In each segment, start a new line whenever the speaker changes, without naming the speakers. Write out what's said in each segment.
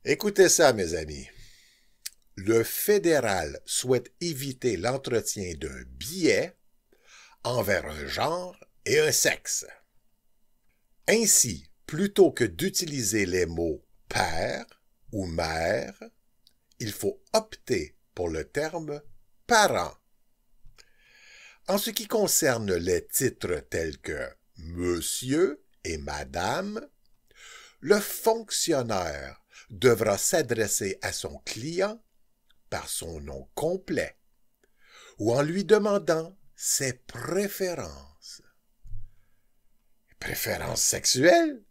Écoutez ça, mes amis. Le fédéral souhaite éviter l'entretien d'un biais envers un genre et un sexe. Ainsi, plutôt que d'utiliser les mots père ou mère, il faut opter pour le terme parent. En ce qui concerne les titres tels que monsieur et madame, le fonctionnaire devra s'adresser à son client par son nom complet ou en lui demandant ses préférences. Préférences sexuelles?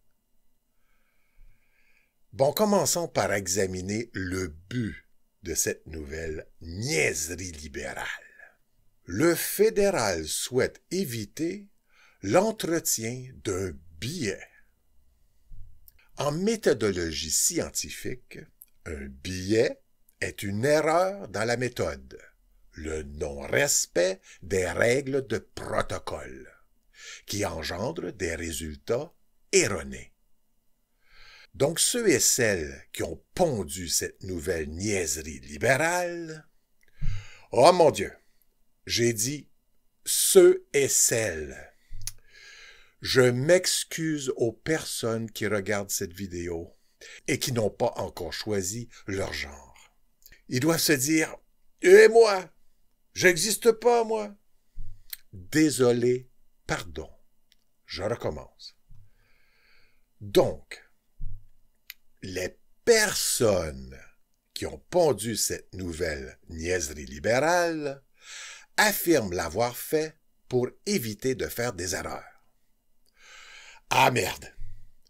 Bon, commençons par examiner le but de cette nouvelle niaiserie libérale. Le fédéral souhaite éviter l'entretien d'un biais. En méthodologie scientifique, un biais est une erreur dans la méthode, le non-respect des règles de protocole, qui engendre des résultats erronés. Donc ceux et celles qui ont pondu cette nouvelle niaiserie libérale, oh mon Dieu, j'ai dit ceux et celles. Je m'excuse aux personnes qui regardent cette vidéo et qui n'ont pas encore choisi leur genre. Ils doivent se dire « Et moi? J'existe pas, moi? » Désolé, pardon. Je recommence. Donc, les personnes qui ont pondu cette nouvelle niaiserie libérale affirment l'avoir fait pour éviter de faire des erreurs. Ah merde,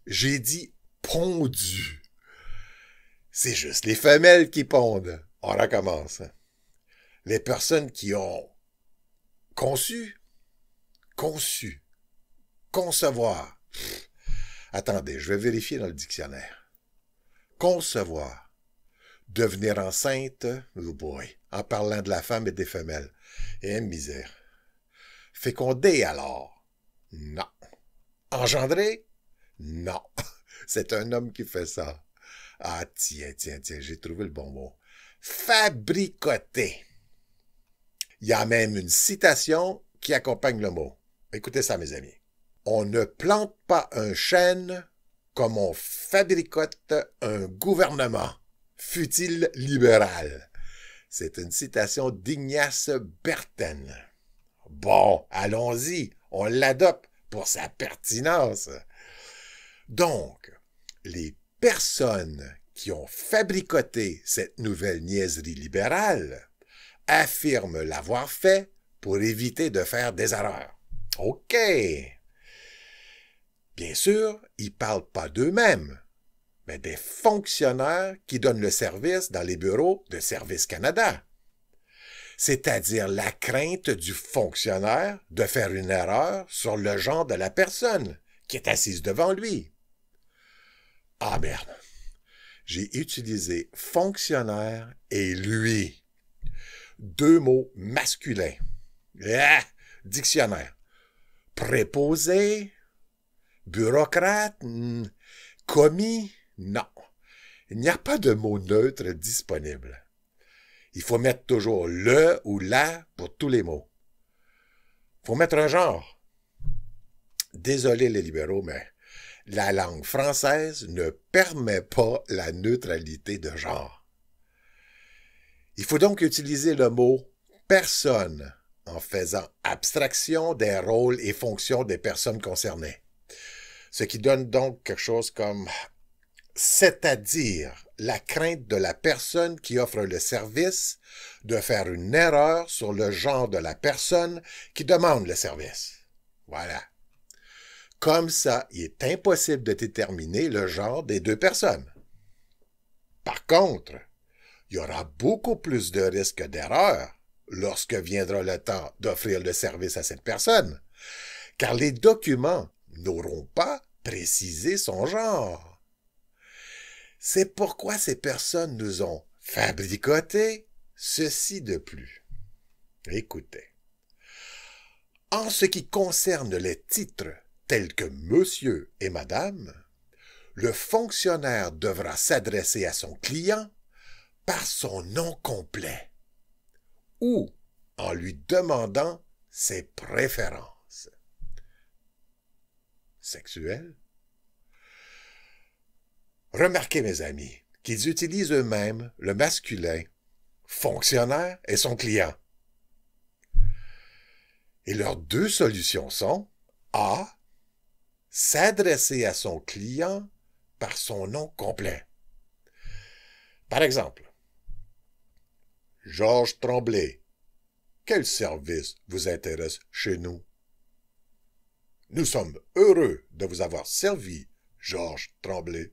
j'ai dit pondu. C'est juste les femelles qui pondent. On recommence. Les personnes qui ont conçu, concevoir. Attendez, je vais vérifier dans le dictionnaire. Concevoir. Devenir enceinte, oh boy, en parlant de la femme et des femelles. Et misère. Féconder alors? Non. Engendrer? Non. C'est un homme qui fait ça. Ah, tiens, j'ai trouvé le bon mot. Fabricoter. Il y a même une citation qui accompagne le mot. Écoutez ça, mes amis. On ne plante pas un chêne comme on fabricote un gouvernement, fût-il libéral. C'est une citation d'Ignace Berten. Bon, allons-y, on l'adopte pour sa pertinence. Donc, les personnes qui ont fabricoté cette nouvelle niaiserie libérale affirment l'avoir fait pour éviter de faire des erreurs. OK. Bien sûr, ils ne parlent pas d'eux-mêmes, mais des fonctionnaires qui donnent le service dans les bureaux de Service Canada. C'est-à-dire la crainte du fonctionnaire de faire une erreur sur le genre de la personne qui est assise devant lui. Ah merde, j'ai utilisé fonctionnaire et lui. Deux mots masculins. Ah, dictionnaire. Préposé, bureaucrate, commis, non. Il n'y a pas de mot neutre disponible. Il faut mettre toujours le ou la pour tous les mots. Il faut mettre un genre. Désolé les libéraux, mais la langue française ne permet pas la neutralité de genre. Il faut donc utiliser le mot « personne » en faisant abstraction des rôles et fonctions des personnes concernées. Ce qui donne donc quelque chose comme « c'est-à-dire la crainte de la personne qui offre le service de faire une erreur sur le genre de la personne qui demande le service. » Voilà. Comme ça, il est impossible de déterminer le genre des deux personnes. Par contre, il y aura beaucoup plus de risques d'erreur lorsque viendra le temps d'offrir le service à cette personne, car les documents n'auront pas précisé son genre. C'est pourquoi ces personnes nous ont fabricoté ceci de plus. Écoutez. En ce qui concerne les titres tels que Monsieur et Madame, le fonctionnaire devra s'adresser à son client par son nom complet ou en lui demandant ses préférences sexuelles. Remarquez, mes amis, qu'ils utilisent eux-mêmes le masculin fonctionnaire et son client. Et leurs deux solutions sont A. S'adresser à son client par son nom complet. Par exemple, Georges Tremblay, quel service vous intéresse chez nous? Nous sommes heureux de vous avoir servi, Georges Tremblay.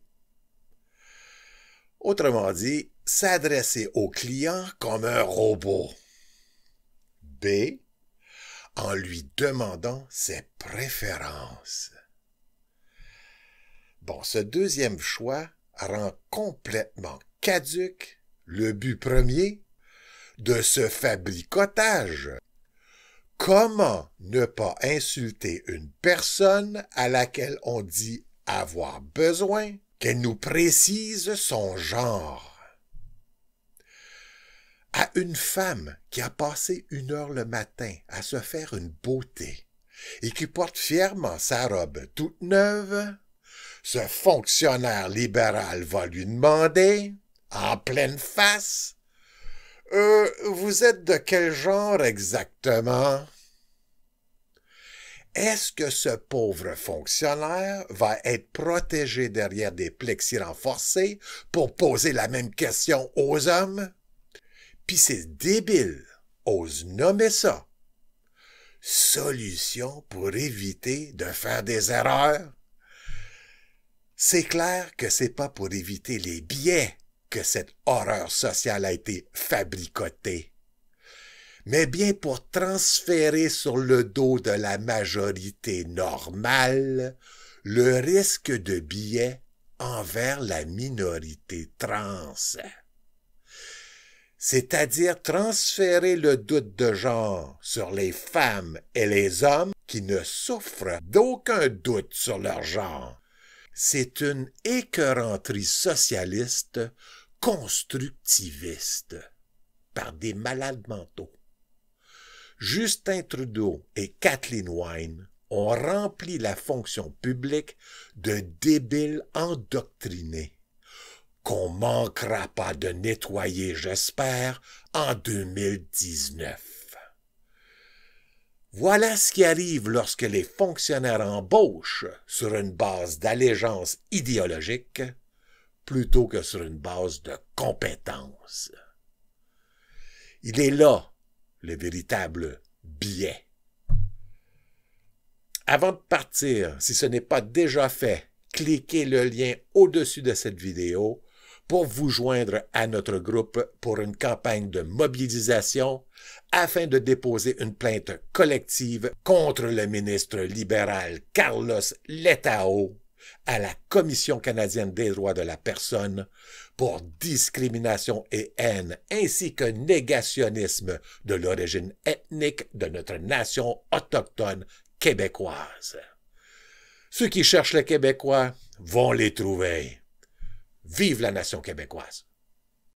Autrement dit, s'adresser au client comme un robot. B. En lui demandant ses préférences. Bon, ce deuxième choix rend complètement caduque le but premier de ce fabricotage. Comment ne pas insulter une personne à laquelle on dit avoir besoin qu'elle nous précise son genre? À une femme qui a passé 1 heure le matin à se faire une beauté et qui porte fièrement sa robe toute neuve, ce fonctionnaire libéral va lui demander, en pleine face, « Vous êtes de quel genre exactement? » Est-ce que ce pauvre fonctionnaire va être protégé derrière des plexis renforcés pour poser la même question aux hommes? Puis ces débiles osent nommer ça solution pour éviter de faire des erreurs. C'est clair que c'est pas pour éviter les biais que cette horreur sociale a été fabricotée, mais bien pour transférer sur le dos de la majorité normale le risque de biais envers la minorité trans. C'est-à-dire transférer le doute de genre sur les femmes et les hommes qui ne souffrent d'aucun doute sur leur genre. C'est une écœuranterie socialiste constructiviste par des malades mentaux. Justin Trudeau et Kathleen Wynne ont rempli la fonction publique de débiles endoctrinés, qu'on manquera pas de nettoyer, j'espère, en 2019. Voilà ce qui arrive lorsque les fonctionnaires embauchent sur une base d'allégeance idéologique plutôt que sur une base de compétences. Il est là le véritable biais. Avant de partir, si ce n'est pas déjà fait, cliquez le lien au-dessus de cette vidéo pour vous joindre à notre groupe pour une campagne de mobilisation afin de déposer une plainte collective contre le ministre libéral Carlos Letao à la Commission canadienne des droits de la personne pour discrimination et haine ainsi que négationnisme de l'origine ethnique de notre nation autochtone québécoise. Ceux qui cherchent les Québécois vont les trouver. Vive la nation québécoise!